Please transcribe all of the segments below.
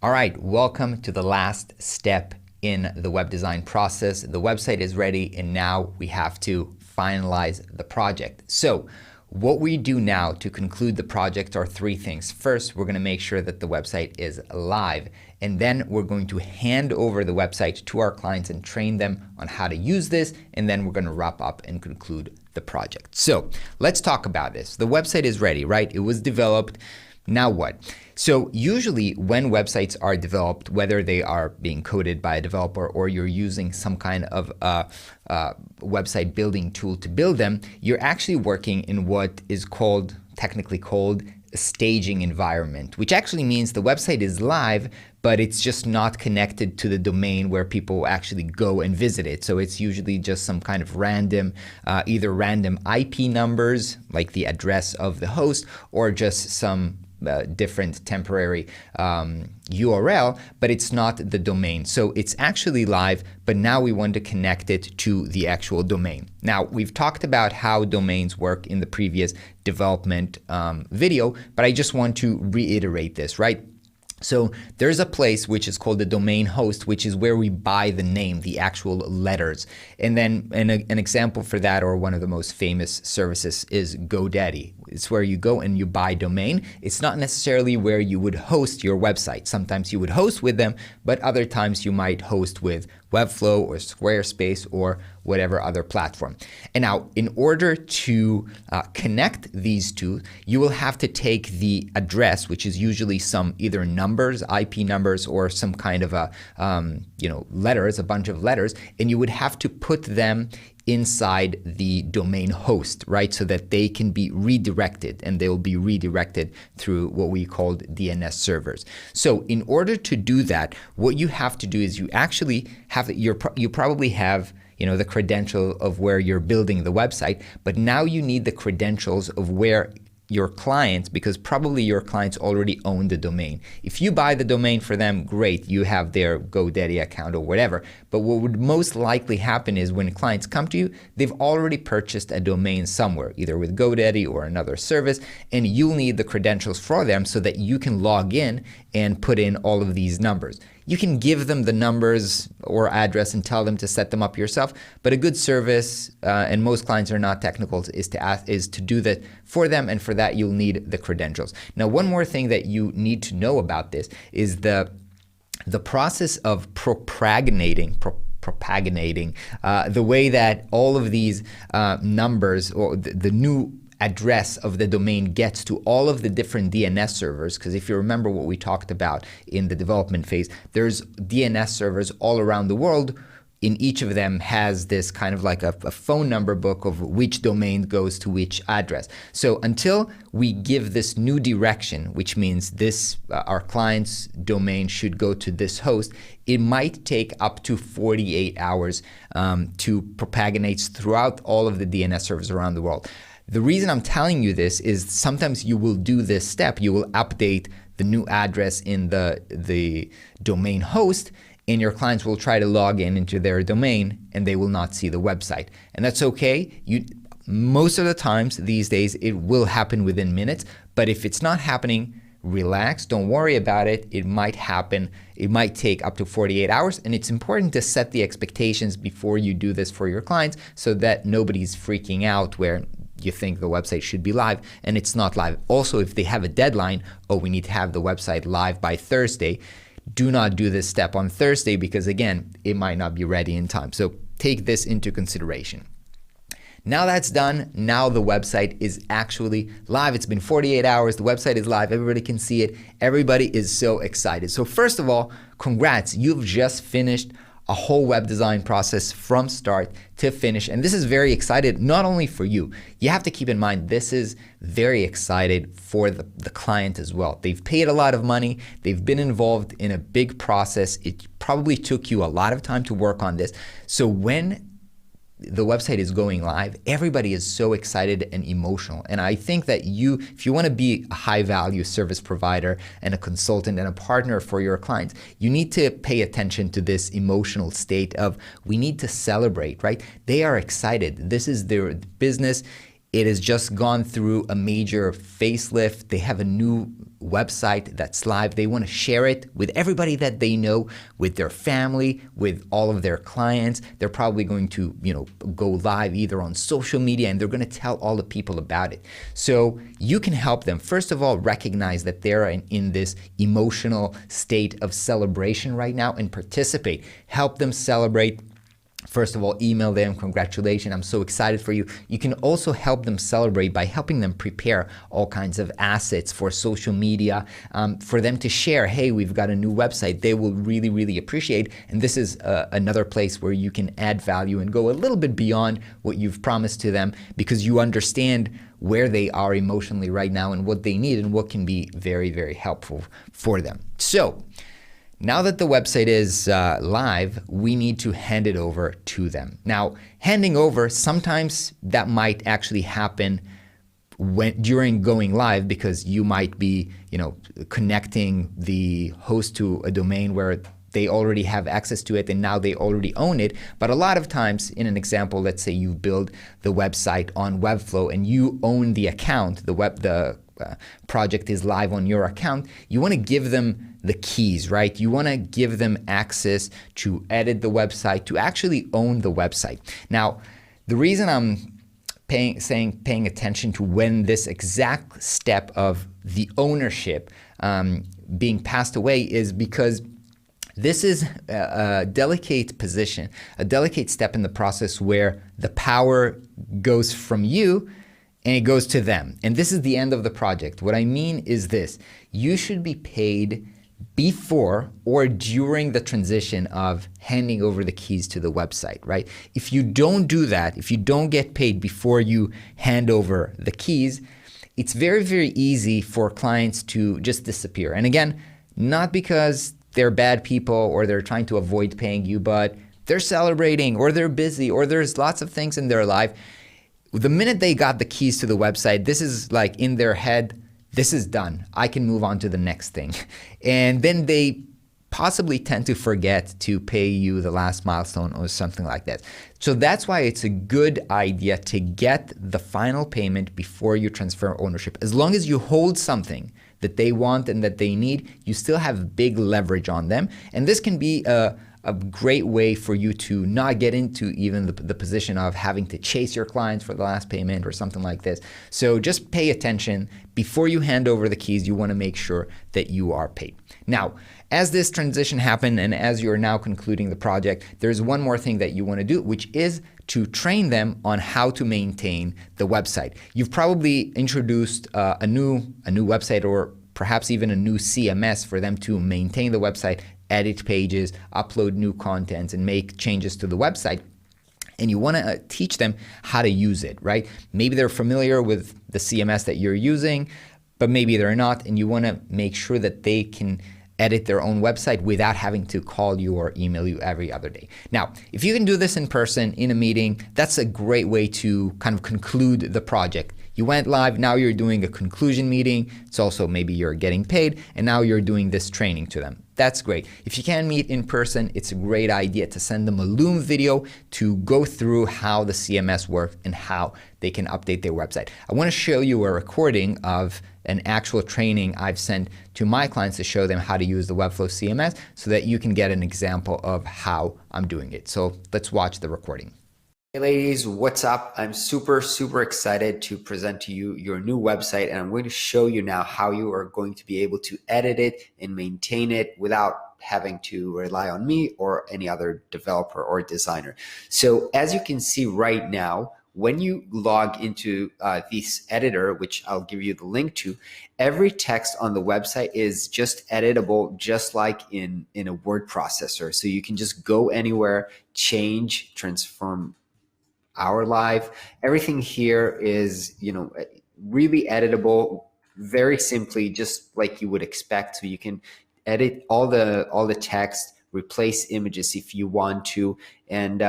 All right, welcome to the last step in the web design process. The website is ready and now we have to finalize the project. So what we do now to conclude the project are three things. First, we're going to make sure that the website is live, and then we're going to hand over the website to our clients and train them on how to use this, and then we're going to wrap up and conclude the project. So let's talk about this. The website is ready, right? It was developed. Now what? So usually when websites are developed, whether they are being coded by a developer or you're using some kind of website building tool to build them, you're actually working in what is technically called a staging environment, which actually means the website is live, but it's just not connected to the domain where people actually go and visit it. So it's usually just some kind of random, either random IP numbers, like the address of the host, or just some different temporary URL, but it's not the domain. So it's actually live, but now we want to connect it to the actual domain. Now, we've talked about how domains work in the previous development video, but I just want to reiterate this, right? So there's a place which is called the domain host, which is where we buy the name, the actual letters. And then an example for that, or one of the most famous services, is GoDaddy. It's where you go and you buy domain. It's not necessarily where you would host your website. Sometimes you would host with them, but other times you might host with Webflow or Squarespace or whatever other platform. And now, in order to connect these two, you will have to take the address, which is usually some either numbers, IP numbers, or some kind of a letters, a bunch of letters, and you would have to put them inside the domain host, right? So that they can be redirected, and they will be redirected through what we called DNS servers. So in order to do that, what you have to do is you actually have, you probably have the credential of where you're building the website, but now you need the credentials of where your clients, because probably your clients already own the domain. If you buy the domain for them, great, you have their GoDaddy account or whatever. But what would most likely happen is when clients come to you, they've already purchased a domain somewhere, either with GoDaddy or another service, and you'll need the credentials for them so that you can log in and put in all of these numbers. You can give them the numbers or address and tell them to set them up yourself, but a good service, and most clients are not technical, is to do that for them, and for that you'll need the credentials. Now, one more thing that you need to know about this is the process of propagnating the way that all of these numbers, or the new address of the domain, gets to all of the different DNS servers. Because if you remember what we talked about in the development phase, there's DNS servers all around the world. In each of them has this kind of like a phone number book of which domain goes to which address. So until we give this new direction, which means this our client's domain should go to this host, it might take up to 48 hours to propagate throughout all of the DNS servers around the world. The reason I'm telling you this is sometimes you will do this step. You will update the new address in the domain host, and your clients will try to log into their domain and they will not see the website. And that's okay. Most of the times these days it will happen within minutes, but if it's not happening, relax, don't worry about it. It might happen. It might take up to 48 hours, and it's important to set the expectations before you do this for your clients so that nobody's freaking out where you think the website should be live and it's not live. Also, if they have a deadline, we need to have the website live by Thursday, do not do this step on Thursday, because again, it might not be ready in time. So take this into consideration. Now that's done, now the website is actually live. It's been 48 hours, the website is live, everybody can see it, everybody is so excited. So first of all, congrats, you've just finished a whole web design process from start to finish. And this is very exciting, not only for you. You have to keep in mind, this is very excited for the client as well. They've paid a lot of money. They've been involved in a big process. It probably took you a lot of time to work on this. So when the website is going live, everybody is so excited and emotional. And I think that if you want to be a high value service provider and a consultant and a partner for your clients, you need to pay attention to this emotional state of, we need to celebrate, right? They are excited. This is their business. It has just gone through a major facelift. They have a new website that's live. They want to share it with everybody that they know, with their family, with all of their clients. They're probably going to, go live either on social media, and they're going to tell all the people about it. So you can help them. First of all, recognize that they're in this emotional state of celebration right now and participate. Help them celebrate. First of all, email them, congratulations, I'm so excited for you. You can also help them celebrate by helping them prepare all kinds of assets for social media, for them to share, hey, we've got a new website. They will really, really appreciate. And this is another place where you can add value and go a little bit beyond what you've promised to them, because you understand where they are emotionally right now and what they need and what can be very, very helpful for them. So now that the website is live, we need to hand it over to them. Now, handing over, sometimes that might actually happen during going live, because you might be, connecting the host to a domain where they already have access to it and now they already own it. But a lot of times, in an example, let's say you build the website on Webflow and you own the account, the project is live on your account, you want to give them the keys, right? You want to give them access to edit the website, to actually own the website. Now, the reason I'm paying attention to when this exact step of the ownership being passed away is because this is a delicate position, a delicate step in the process where the power goes from you and it goes to them. And this is the end of the project. What I mean is this: you should be paid before or during the transition of handing over the keys to the website, right? If you don't do that, if you don't get paid before you hand over the keys, it's very, very easy for clients to just disappear. And again, not because they're bad people or they're trying to avoid paying you, but they're celebrating or they're busy or there's lots of things in their life. The minute they got the keys to the website, this is like in their head, this is done. I can move on to the next thing. And then they possibly tend to forget to pay you the last milestone or something like that. So that's why it's a good idea to get the final payment before you transfer ownership. As long as you hold something that they want and that they need, you still have big leverage on them. And this can be a great way for you to not get into even the position of having to chase your clients for the last payment or something like this. So just pay attention. Before you hand over the keys, you want to make sure that you are paid. Now, as this transition happened and as you're now concluding the project, there's one more thing that you want to do, which is to train them on how to maintain the website. You've probably introduced a new website or perhaps even a new CMS for them to maintain the website, edit pages, upload new contents, and make changes to the website. And you want to teach them how to use it, right? Maybe they're familiar with the CMS that you're using, but maybe they're not, and you want to make sure that they can edit their own website without having to call you or email you every other day. Now, if you can do this in person, in a meeting, that's a great way to kind of conclude the project. You went live, now you're doing a conclusion meeting. It's also maybe you're getting paid, and now you're doing this training to them. That's great. If you can meet in person, it's a great idea to send them a Loom video to go through how the CMS works and how they can update their website. I want to show you a recording of an actual training I've sent to my clients to show them how to use the Webflow CMS so that you can get an example of how I'm doing it. So let's watch the recording. Hey ladies, what's up? I'm super excited to present to you your new website, and I'm going to show you now how you are going to be able to edit it and maintain it without having to rely on me or any other developer or designer. So as you can see right now, when you log into this editor, which I'll give you the link to, every text on the website is just editable, just like in a word processor. So you can just go anywhere, change, transform our live. Everything here is, really editable, very simply, just like you would expect. So you can edit all the text, replace images if you want to, and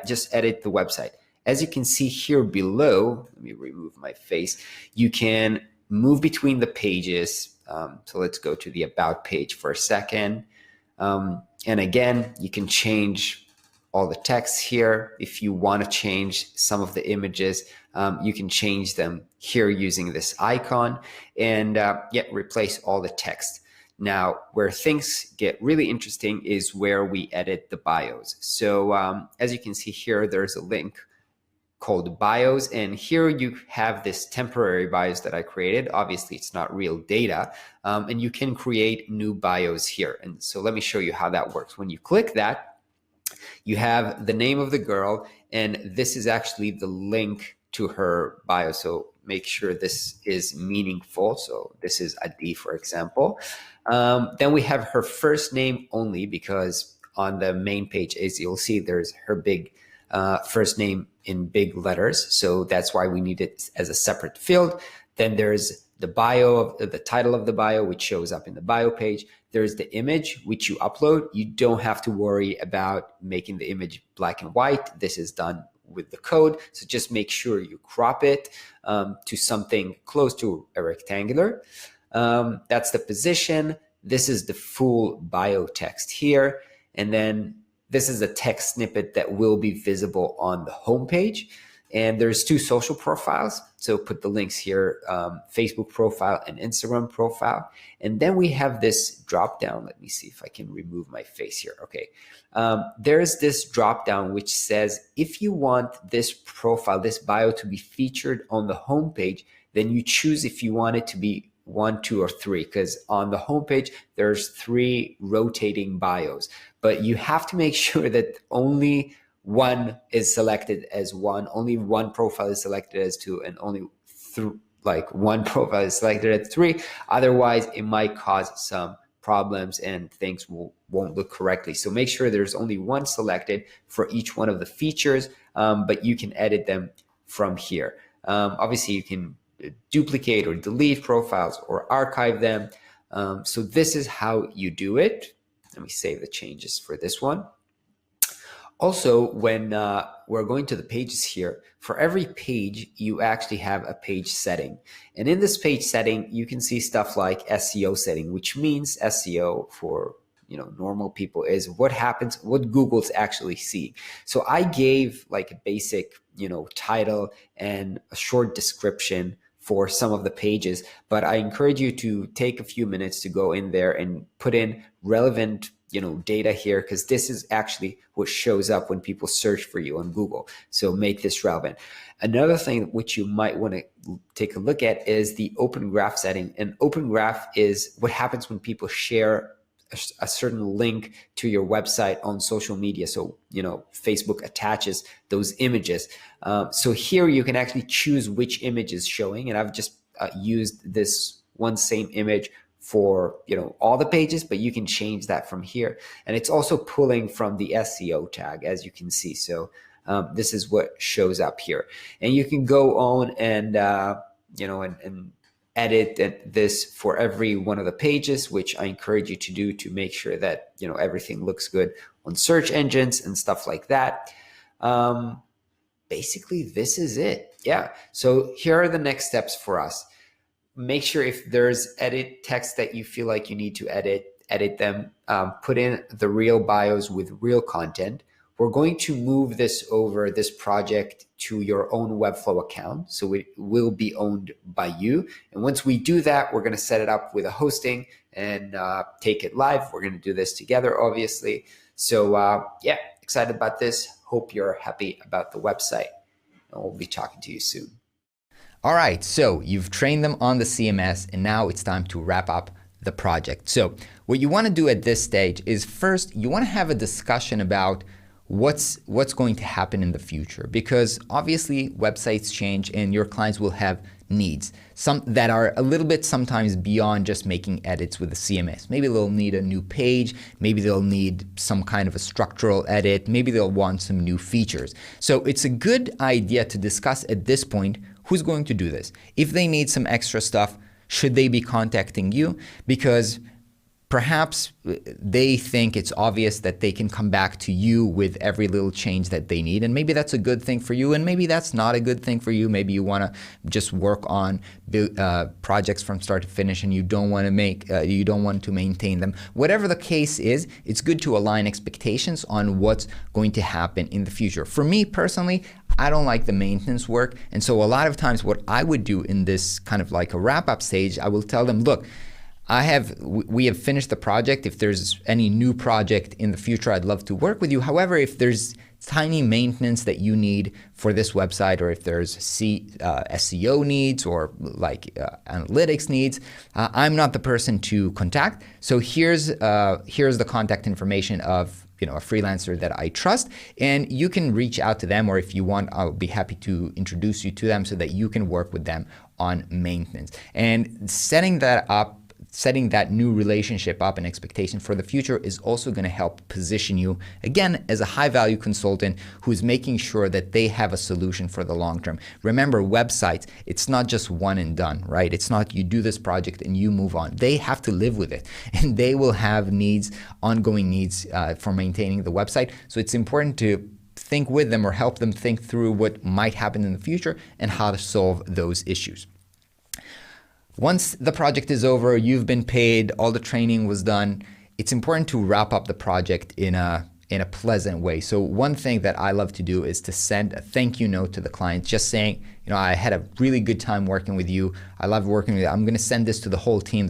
just edit the website. As you can see here below, let me remove my face, you can move between the pages. So let's go to the About page for a second. And again, you can change all the text here. If you want to change some of the images, you can change them here using this icon, and replace all the text. Now, where things get really interesting is where we edit the bios. So as you can see here, there's a link called bios, and here you have this temporary bios that I created. Obviously, it's not real data, and you can create new bios here. And so let me show you how that works. When you click that, you have the name of the girl, and this is actually the link to her bio. So make sure this is meaningful. So this is Adi, for example. Then we have her first name only, because on the main page, as you'll see, there's her big first name in big letters. So that's why we need it as a separate field. Then there's the bio, of the title of the bio, which shows up in the bio page. There's the image, which you upload. You don't have to worry about making the image black and white. This is done with the code. So just make sure you crop it to something close to a rectangular. That's the position. This is the full bio text here. And then this is a text snippet that will be visible on the homepage. And there's 2 social profiles. So put the links here, Facebook profile and Instagram profile. And then we have this drop down. Let me see if I can remove my face here. Okay. There's this drop down which says, if you want this profile, this bio to be featured on the homepage, then you choose if you want it to be 1, 2, or 3, because on the homepage, there's 3 rotating bios, but you have to make sure that only one is selected as 1, only one profile is selected as 2, and only one profile is selected as 3. Otherwise, it might cause some problems and things won't look correctly. So make sure there's only one selected for each one of the features, but you can edit them from here. Obviously, you can duplicate or delete profiles or archive them. So this is how you do it. Let me save the changes for this one. Also, when we're going to the pages here, for every page, you actually have a page setting. And in this page setting, you can see stuff like SEO setting, which means SEO for normal people is what happens, what Google's actually seeing. So I gave like a basic, title and a short description for some of the pages, but I encourage you to take a few minutes to go in there and put in relevant data here, because this is actually what shows up when people search for you on Google. So make this relevant. Another thing which you might want to take a look at is the Open Graph setting. And Open Graph is what happens when people share a certain link to your website on social media. So, Facebook attaches those images. So here you can actually choose which image is showing. And I've just used this one same image for all the pages, but you can change that from here. And it's also pulling from the SEO tag, as you can see. So this is what shows up here. And you can go on and and edit this for every one of the pages, which I encourage you to do to make sure that everything looks good on search engines and stuff like that. Basically, this is it. Yeah. So here are the next steps for us. Make sure if there's edit text that you feel like you need to edit them. Put in the real bios with real content. We're going to move this project to your own Webflow account. So it will be owned by you. And once we do that, we're going to set it up with a hosting and take it live. We're going to do this together, obviously. So excited about this. Hope you're happy about the website. And we'll be talking to you soon. All right, so you've trained them on the CMS, and now it's time to wrap up the project. So what you want to do at this stage is first, you want to have a discussion about what's going to happen in the future, because obviously websites change and your clients will have needs, some that are a little bit sometimes beyond just making edits with the CMS. Maybe they'll need a new page, maybe they'll need some kind of a structural edit, maybe they'll want some new features. So it's a good idea to discuss at this point who's going to do this. If they need some extra stuff, should they be contacting you? Because perhaps they think it's obvious that they can come back to you with every little change that they need. And maybe that's a good thing for you. And maybe that's not a good thing for you. Maybe you want to just work on projects from start to finish and you don't want to maintain them. Whatever the case is, it's good to align expectations on what's going to happen in the future. For me personally, I don't like the maintenance work. And so a lot of times what I would do in this kind of like a wrap-up stage, I will tell them, look, we have finished the project. If there's any new project in the future, I'd love to work with you. However, if there's tiny maintenance that you need for this website, or if there's SEO needs or like analytics needs, I'm not the person to contact. So here's the contact information of a freelancer that I trust, and you can reach out to them, or if you want, I'll be happy to introduce you to them so that you can work with them on maintenance. And setting that new relationship up and expectation for the future is also going to help position you, again, as a high-value consultant who's making sure that they have a solution for the long term. Remember, websites, it's not just one and done, right? It's not you do this project and you move on. They have to live with it, and they will have needs, ongoing needs for maintaining the website. So it's important to think with them or help them think through what might happen in the future and how to solve those issues. Once the project is over, you've been paid, all the training was done, it's important to wrap up the project in a pleasant way. So one thing that I love to do is to send a thank you note to the client, just saying, I had a really good time working with you. I love working with you. I'm going to send this to the whole team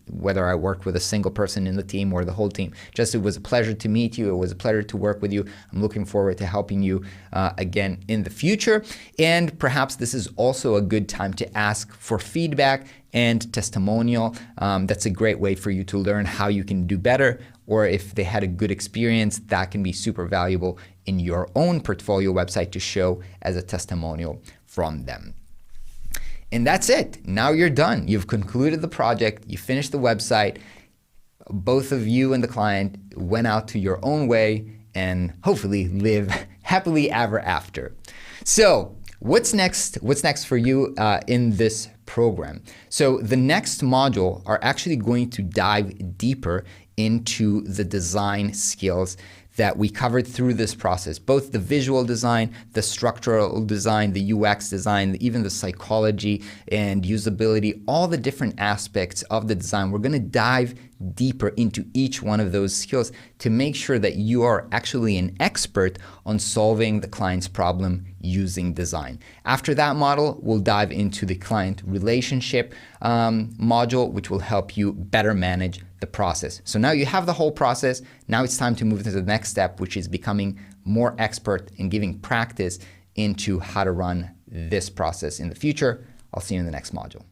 whether I worked with a single person in the team or the whole team. It was a pleasure to meet you. It was a pleasure to work with you. I'm looking forward to helping you again in the future. And perhaps this is also a good time to ask for feedback and testimonial. That's a great way for you to learn how you can do better, or if they had a good experience, that can be super valuable in your own portfolio website to show as a testimonial from them. And that's it. Now you're done. You've concluded the project. You finished the website. Both of you and the client went out to your own way and hopefully live happily ever after. So what's next? What's next for you in this program? So the next module are actually going to dive deeper into the design skills that we covered through this process, both the visual design, the structural design, the UX design, even the psychology and usability, all the different aspects of the design. We're going to dive deeper into each one of those skills to make sure that you are actually an expert on solving the client's problem using design. After that model, we'll dive into the client relationship module, which will help you better manage the process. So now you have the whole process. Now it's time to move to the next step, which is becoming more expert in giving practice into how to run this process in the future. I'll see you in the next module.